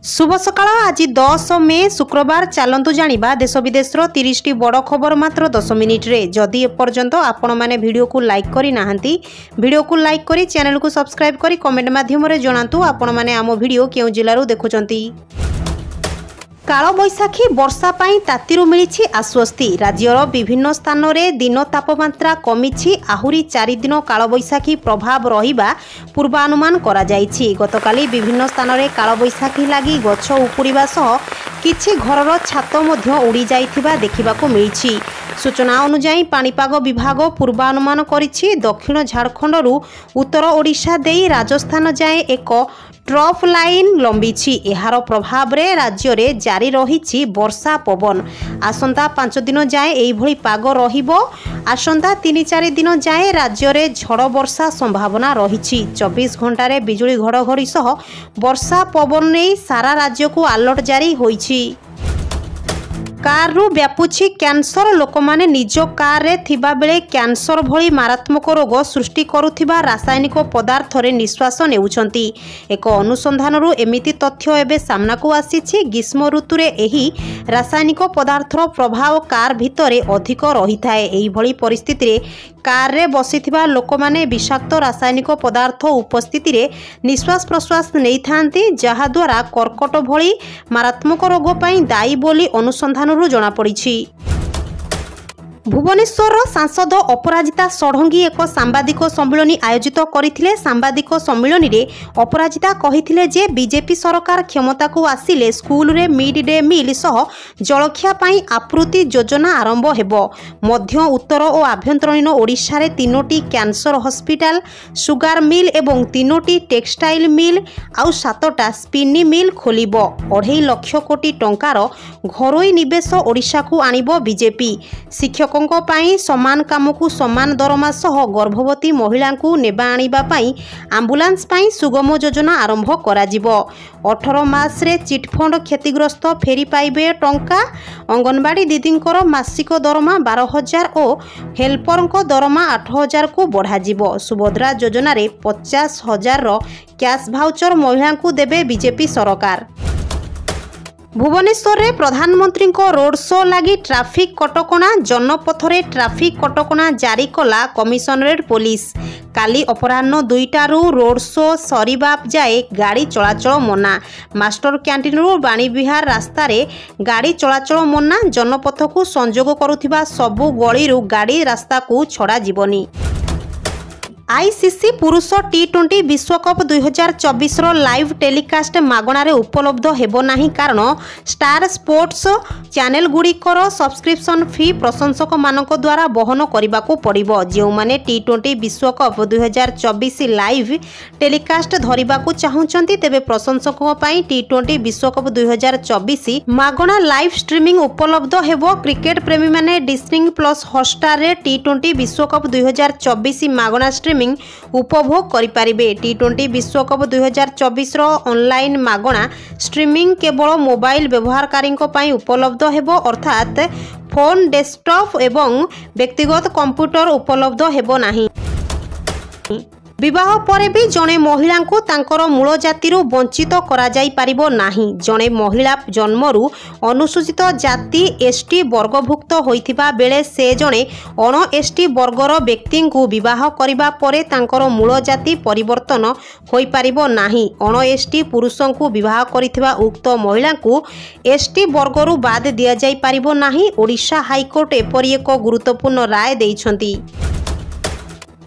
शुभ सकाळ आज 10 मे शुक्रवार चलतु जानिबा देश विदेशर 30 टी बड़ खबर मात्र 10 मिनिट रे। जदि एपर्यंत आपण माने वीडियो को लाइक करी नाहंती वीडियो को लाइक करी चैनल को सब्सक्राइब करी कमेंट माध्यम रे जणातु आपण माने आम वीडियो केउ जिल्लारू देखुचंती। काल बैशाखी वर्षा पाई तातीरु मिली आश्वस्ति। राज्यर विभिन्न स्थान में दिन तापमात्रा कमी आहुरी 4 दिन काल बैशाखी प्रभाव रहिबा पूर्वानुमान करा जायछि। गतकाली विभिन्न स्थान में काल बैशाखी लगी गछ उपुड़िबा सह किछि घरर छात मध्य उड़ी जाइथिबा देखिबाकू मिलिछि। सूचना अनुसार पाणीपाग विभाग पूर्वानुमान करिछि दक्षिण झारखंडरू उत्तर ओडिशा देई राजस्थान जाए एक ट्रफ लाइन लंबी। एहार प्रभाव रे राज्य रे जारी रही वर्षा पवन। आसंता 5 दिन जाए एइभଳି पाग रहिबो। आसंता 3-4 दिन जाए राज्य रे झड़ वर्षा संभावना रही। 24 घंटा रे बिजुली घड़घड़ी सह वर्षा पवन ने सारा राज्य को अलर्ट जारी होईछि। कार रु व्यापुछि कैंसर। लोक माने निज कार रे थिबा बेले कैंसर भली मारात्मक रोग सृष्टि करुथिबा रासायनिक पदार्थ रे निश्वास नेउछंती। एक अनुसंधान रु एमिति तथ्य एबे सामना को आसीछि। ग्रीष्म ऋतु रे एही रासायनिक पदार्थर प्रभाव कार भितरे अधिक रही थाए। एही भली परिस्थिति रे कार रे बसिथिबा लोक माने विषाक्त रासायनिक पदार्थ उपस्थिति रे निश्वास प्रश्वास नै थांती, जहा द्वारा कर्कट भली मारात्मक रोग पई दायी बोली अनुसंधान जना पड़ी। भुवनेश्वर सांसद अपराजिता षडंगी एक सांबादिक सम्मिलन आयोजित करथिले। सांबादिक सम्मिलन रे अपराजिता कहिथिले जे बीजेपी सरकार क्षमता को आसिले स्कूल रे मिड डे मील सह जलखिया पाई आपूर्ति योजना आरंभ हेबो। मध्य उत्तर और आभ्यंतरीण ओडिशा रे 3टी कैंसर हॉस्पिटल, सुगार मिल एवं 3टी टेक्सटाइल मिल आउ 7टा स्पिनी मिल खोलिबो। 2.5 लाख कोटी टंकार घरोई निवेश ओडिशा को आनिबो बीजेपी। शिक्षक समान काम को समान दरमा सह गर्भवती महिला को नेबा आनिबा पाई आंबुलांस पाई सुगम योजना आरंभ करा जिवो। 18 मास रे चिटफंड क्षतिग्रस्त फेरी पाइबे टंका। अंगनवाड़ी दीदींकर मासिक दरमा 12,000 और हेल्परंक दरमा 8,000 को बढ़ा जिवो। सुभद्रा योजना रे 50,000 रो कैश भाउचर महिला को देबे बीजेपी सरकार। भुवनेश्वर रे प्रधानमंत्री को रोड शो लगी ट्रैफिक कटकणा। जनपथरे ट्रैफिक कटकणा जारी कला कमिशनरेट पुलिस। काली अपराह्न 2टारू रोड शो सरीबा जाए गाड़ी चलाचल मना। मास्टर कैंटीन रु बाणी विहार रास्ता रे गाड़ी चलाचल मना। जनपथ को संजोग करुथिबा सबु गली रु गाड़ी रास्ता को छड़ा जीवनी। आईसीसी पुरुष टी20 विश्वकप 2024 रो लाइव टेलीकास्ट मागणारे उपलब्ध हेबो नाही, कारण स्टार स्पोर्ट्स चैनल गुड़िकर सब्सक्रिप्शन फी प्रशंसक मानक द्वारा बहन करने को पड़िबो। जो माने टी20 विश्वकप 2024 लाइव टेलीकास्ट धरिबा को चाहुचंती तेबे प्रशंसकों पई टी20 विश्वकप 2024 मागणा लाइव स्ट्रीमिंग उपलब्ध हेबो। क्रिकेट प्रेमी माने डिस्नी प्लस हॉटस्टार रे टी20 विश्वकप 2024 मागणा उपभोग करिपारिबे। टी20 विश्वकप 2024 रो ऑनलाइन मागणा स्ट्रीमिंग केवल मोबाइल व्यवहारकारी पई उपलब्ध हेबो, अर्थात फोन, डेस्कटॉप एवं व्यक्तिगत कंप्यूटर उपलब्ध हेबो नाही। विवाह परे भी जड़े महिला को तांकर मूल जाति वंचित करा जाई परिबो नाही। जड़े महिला जन्मरू अनुसूचित जाति एसटी वर्गभुक्त होइथिबा बेले से जड़े अण एसटी वर्गर व्यक्ति को विवाह करिबा परे तांकर मूल जाति परिवर्तन होई परिबो नाही। अण एसटी पुरुष को विवाह करिथिबा उक्त महिला को एसटी वर्गरू बाद दिया जाई परिबो नाही। ओडिशा हाईकोर्ट एपरि एक गुरुत्वपूर्ण राय देइछंती।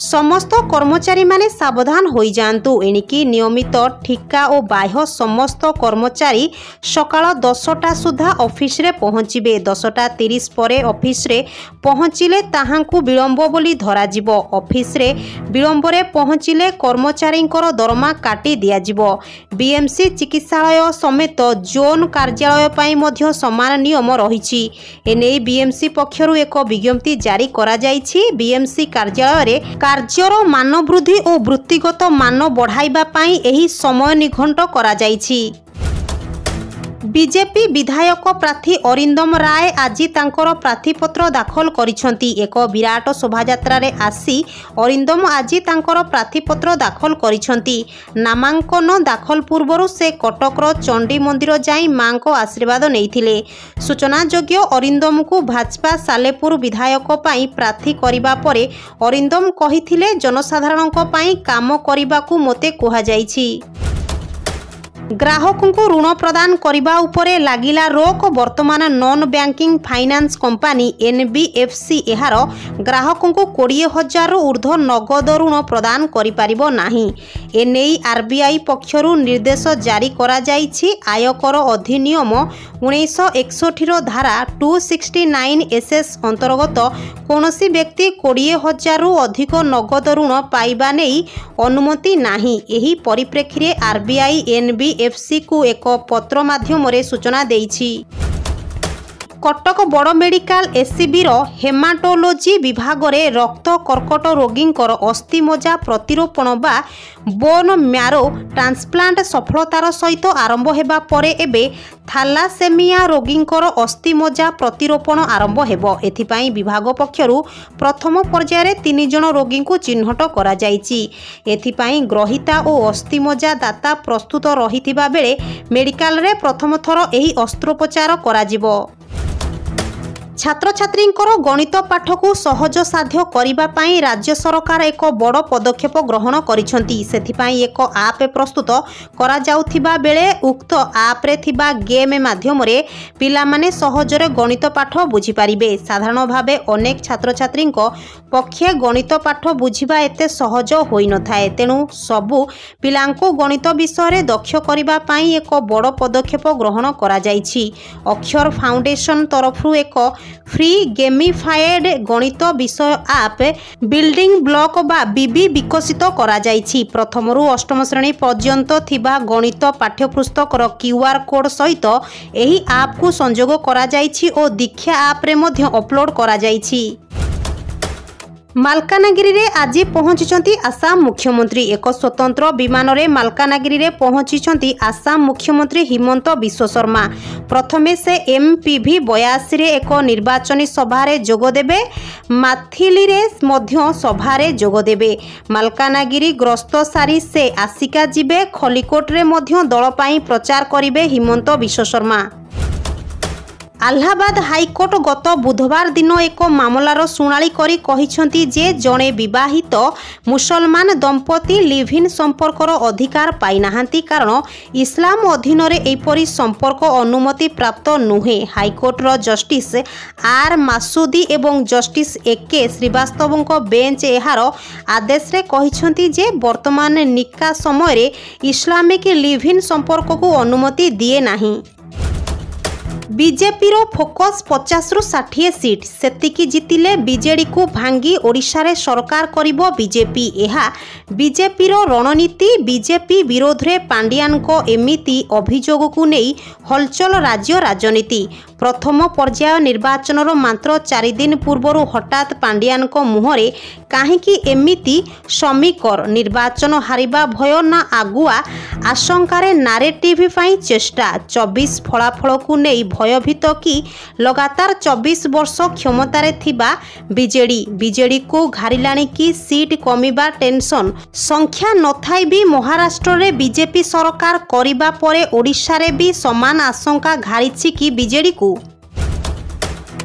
समस्त कर्मचारी माने सावधान हो जातु। एणिकी नियमित ठिका और बाह्य समस्त कर्मचारी सकाळ 10टा सुधा ऑफिस रे पहुँचे। 10टा30 परे ऑफिस रे पहुँचिले ताहांकु विलंब बोली धरा जिवो। ऑफिस रे विलंब रे पहुँचिले कर्मचारींकर दरमा काटी दिया जिवो। बीएमसी चिकित्सालय समेत जोन कार्यालय पई मध्य समान नियम रहिछि। एने बीएमसी पक्षरु एक विज्ञप्ति जारी करा जाइछि। बीएमसी कार्यालय रे कार्यर मान वृद्धि और वृत्तिगत मान बढ़ाइबा पाई एही समय निघंट करा जाइछि। बीजेपी विधायक प्रार्थी अरिंदम राय आज तांकर प्रार्थीपत्र दाखल करिसेंती। एक विराट शोभायात्रा रे आसी अरिंदम आज तांकर प्रार्थीपत्र दाखल करिसेंती। नामांकन दाखल पूर्वरु से कटकर चंडी मंदिर जाई मां को आशीर्वाद नैथिले। सूचनायोग्य अरिंदम को भाजपा सालेपुर विधायक पाई प्रार्थी करिबा परे अरिंदम कहिथिले जनसाधारणक पाई काम करिबाकू मोते कुहा जाईछि। ग्राहकों को ऋण प्रदान करने उपरे लागिला रोक। वर्तमान non banking finance company NBFC एहार ग्राहकों को 20,000 ऊर्ध्व नगद ऋण प्रदान करिपारिबो नाही। एनेई आरबीआई पक्षरु निर्देश जारी करा जाइछि। आयकर अधिनियम 1961 धारा 269 एसएस अंतर्गत कौनसी व्यक्ति 20,000 अधिक नगद ऋण पाइबा नहीं अनुमति नाही। एही परिप्रेक्षी रे आरबीआई एनबीएफसी को एक पत्र माध्यम सूचना देइछि। कटक बड़ मेडिकल एससीबीर हेमाटोलोजी विभाग रे रक्त कर्कट रोगींकर अस्थि मज्जा प्रतिरोपण बा बोन म्यारो ट्रांसप्लांट सफलतार सहित आरंभ हेबा परे एबे थालासेमिया रोगींकर अस्थि मज्जा प्रतिरोपण आरंभ हेबो। एथिपाई विभाग पक्षरु प्रथम पर्याय 3 जण रोगी को चिन्हट करा जाइछि। एथिपाई ग्रहिता और अस्थि मज्जा दाता प्रस्तुत रहिथिबा बेले मेडिकल रे प्रथम थर एही अस्त्रोपचार करा जिवो। छात्र छात्री गणित पाठ को सहज साध्य करने राज्य सरकार एक बड़ पदक्षेप ग्रहण करिसेंती। सेथिपाई एक आप प्रस्तुत करा जाउथिबा बेले उक्त आप रे थिबा गेम माध्यम रे पिला माने सहजरे गणित पाठ बुझी पारिबे। साधारण भावे अनेक छात्र छात्री पक्षे गणित पाठ बुझिबा एते सहज होई न थाए। तेणु सबु पिलांको गणित विषय रे दक्ष करिबा पाई एक बड़ पदक्षेप ग्रहण करा जाइछि। अक्षर फाउंडेशन तरफरु एक फ्री गेमिफाइड गणित विषय आप बिल्डिंग ब्लॉक बा बीबी विकसित करा जाइछि। प्रथम रु अष्टम श्रेणी पर्यंत थिबा गणित पाठ्यपुस्तकर क्यूआर कोड सहित एही आप को संयोग करा जाइछि और दीक्षा आप रे मध्य अपलोड करा जाइछि। मालकानगिरी रे आज पहुंची आसाम मुख्यमंत्री। एक स्वतंत्र विमान रे मालकानगिरी रे पहुंची आसाम मुख्यमंत्री हिमंत बिश्व शर्मा। प्रथमे से एमपीवी 82 रे एक निर्वाचनी सभा रे जोग देबे। माथिली रे मध्य सभा रे जोग देबे। मालकानगिरी ग्रस्त सारी से आसिका जिबे। खलिकोट रे मध्य दल पाई प्रचार करिबे हिमंत बिश्व शर्मा। आलाहाबाद हाईकोर्ट गत बुधवार दिन एक मामलार शुणाणी करी कहिसेंती जे जड़े विवाहित मुसलमान दंपति लिव इन संपर्कर अधिकार पाई नाहांती कारण इस्लाम अधीन रे एपरी संपर्क अनुमति प्राप्त नुहे। हाईकोर्टर जस्टिस आर मासुदी एवं जस्टिस AK श्रीवास्तव बेंच एहार आदेश रे कहिसेंती जे वर्तमान निका समय इस्लामिक लिव इन संपर्क को अनुमति दिए नाही। बीजेपी रो फोकस 50 रु 60 सीट सेतिकी जितिले बीजेडी को भांगी ओडिशा रे सरकार करिबो बीजेपी। एहा बीजेपी रो रणनीति। बीजेपी विरोध रे पांडियान को एमिति अभियोग को नहीं हलचल राज्य राजनीति। प्रथम पर्याय निर्वाचन रो मात्र 4 दिन पूर्व हठात पांडियान को मुहरे काहेकि एमिति समीकर निर्वाचन हारिबा भय ना आगुआ आशंकार नारेटिव पाई चेष्टा। 24 फलाफल को नहीं भयभीत कि लगातार 24 वर्ष क्षमतारे थिबा बीजेडी को घारिलाणी कि सीट कमिबा टेंशन संख्या नथाई भी महाराष्ट्र रे बीजेपी सरकार करिबा परे ओडिशा रे भी समान आशंका घारिछि कि बीजेडी को।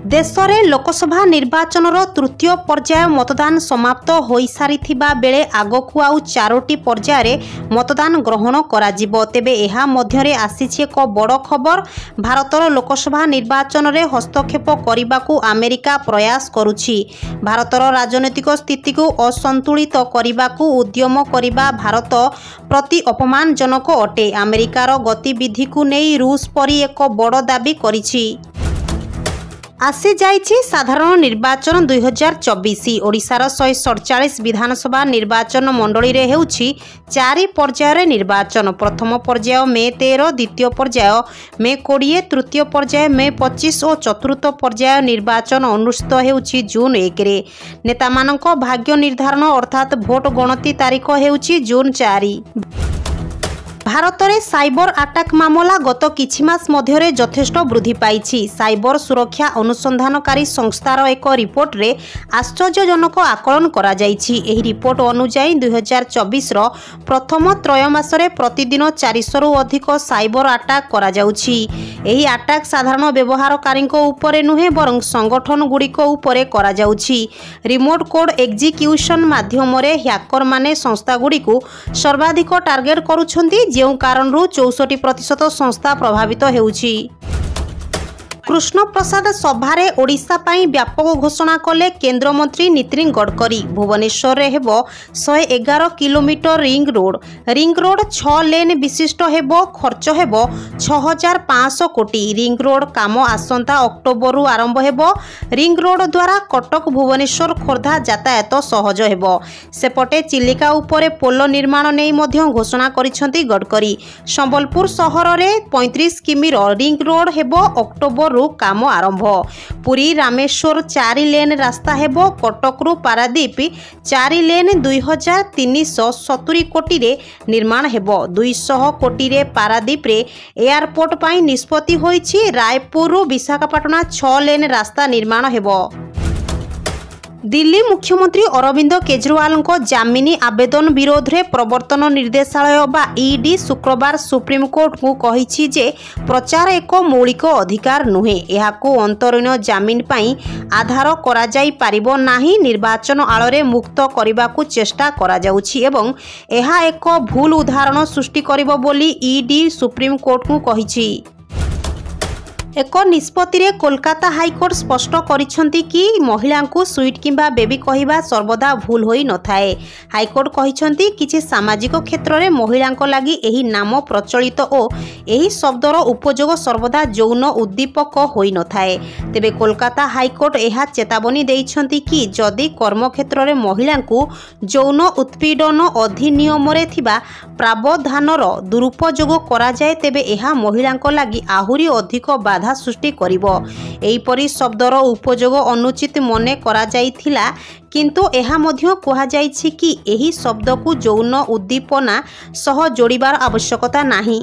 देश में लोकसभा निर्वाचन तृतीय पर्याय मतदान समाप्त हो सारिथिबा बेले आगकू आउ 4टी पर्याय मतदान ग्रहण करा जिवो। तेबे एहा मध्यरे आसीछि एक बड़ खबर। भारतर लोकसभा निर्वाचन रे हस्तक्षेप करबाकू अमेरिका प्रयास करुछि। भारतर राजनीतिक स्थिति को असंतुलित करबाकू उद्यम करबा भारत प्रति अपमानजनक अटे। अमेरिकार गतिविधि को नहीं रूस परी एक बड़ दाबी करिछि। आसी जाइछि साधारण निर्वाचन 2024। ओडिशार 147 विधानसभा निर्वाचन मंडली रे हेउछि 4 पर्यायर निर्वाचन। प्रथम पर्याय मे 13, द्वितीय पर्याय मे 20, तृतीय पर्याय मे 25 और चतुर्थ पर्याय निर्वाचन अनुष्ठित हेउछि जून 1 रे। नेतामानक भाग्य निर्धारण अर्थात भोट गणति तारीख हेउछि जून 4। भारत में साइबर अटैक मामला गत किछि मास मध्य यथेष्ट वृद्धि पाई। साइबर सुरक्षा अनुसंधानकारी संस्थार एक रिपोर्ट रे आश्चर्यजनक आकलन करा जायछि। एही रिपोर्ट अनुसार 2024 प्रथम त्रयमासरे प्रतिदिन 400 रु अधिक साइबर अटैक करा जाउछि। एही अटैक साधारण व्यवहारकारी उपरे नुहे बरं संगठन गुड़िक उपरे करा जाउछि। रिमोट कोड एग्जीक्यूशन माध्यम रे हैकर माने संस्था गुड़िकु सर्वाधिक टार्गेट करूछन्ति, जेउ कारणरू 64% संस्था प्रभावित हेउछि। कृष्ण प्रसाद सभारे ओडिशा पाई व्यापक घोषणा कले केंद्रमंत्री नितिन गडकरी। भुवनेश्वर रे हेबो 111 किलोमीटर रिंग रोड 6 लेन विशिष्ट हेबो। खर्च हेबो 6500 कोटी। रिंग रोड काम आसंता अक्टोबर रु आरंभ हेबो। रिंग रोड द्वारा कटक भुवनेश्वर खोर्धा यातायात सहज हेबो। सेपटे चिलिका उपरे पोल निर्माण नै मध्य घोषणा करिसंती गडकरी। संबलपुर सहर रे 35 किमी रिंग रोड हेबो। अक्टोबर काम आरंभ। पुरी रामेश्वर 4 लेन रास्ता हेबो। कटक रु पारादीप 4 लेन 2370 कोटी रे निर्माण हेबो। 200 कोटी रे पारादीप रे एयरपोर्ट पाई निष्पत्ति होईछि। रायपुर रु विशाखापट्टनम 6 लेन रास्ता निर्माण हेबो। दिल्ली मुख्यमंत्री अरविंद केजरीवाल जामिनी आवेदन विरोध में प्रवर्तन निर्देशालय बा ईडी शुक्रवार सुप्रीम कोर्ट को कही जे प्रचार एक मौलिक अधिकार नुहे। यहाकू अंतरीण जामिन पाई आधार करा जाई पारिबो नाही। निर्वाचन आଳରେ मुक्त करने को चेष्टा करा जाउछि एवं यह एक भूल उदाहरण सृष्टि करिबो बोली ईडी सुप्रीम कोर्ट को कहिछि। एक निष्पत्ति रे कोलकाता हाईकोर्ट स्पष्ट करिसंती कि महिला को स्वीट किंबा बेबी कहवा सर्वदा भूल होई न थाए। हाईकोर्ट कहिसंती किछि सामाजिक क्षेत्र में महिला लागि एही नाम प्रचलित और एही शब्दर उपयोग सर्वदा यौन उद्दीपक होई न थाए। तेबे कोलकाता हाईकोर्ट यह चेतावनी देइछंती कि जदि कर्मक्षेत्र में महिला को यौन उत्पीड़न अधिनियम रे थिबा प्रावधानर दुरुपयोग करा जाए तेबे यह महिला लागि आहुरी अधिक बाधा सृष्टि करिबो। एहीपरि शब्दर उपयोग अनुचित मने करा जाइथिला, किंतु एहा मध्य कहा जाइछि कि एही शब्द को यौन उद्दीपना सह जोड़िबार आवश्यकता नाही।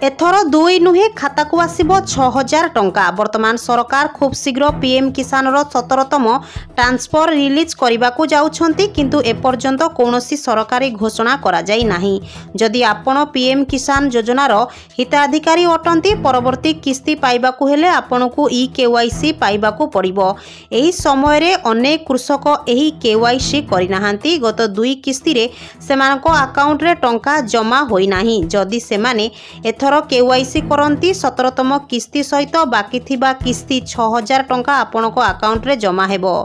एथर 2 नुहे खाता को आसिबो 6000 टंका। वर्तमान सरकार खूब शीघ्र पीएम किसान रो 17तम ट्रांसफर रिलीज करने को जाउछंती, किंतु एपर्यंत कौनसी सरकारी घोषणा करा जाई नाही। जदि आपण पीएम किसान योजनार हिताधिकारी अटंती परवर्ती किस्ती पाइबाकू हेले आपनकू ई केवाईसी पाइबाकू पड़िबो। एही समय रे अनेक कृषक एही केवाईसी करिनाहांती। गत 2 किस्ती रे सेमानको अकाउंट रे टंका जमा होई नाही। जदि सेमाने एथर केवाईसी करंती 17तम किस्ती सहित बाकी थिबा किस्ती 6000 टंका आपनको अकाउंट रे जमा हेबो।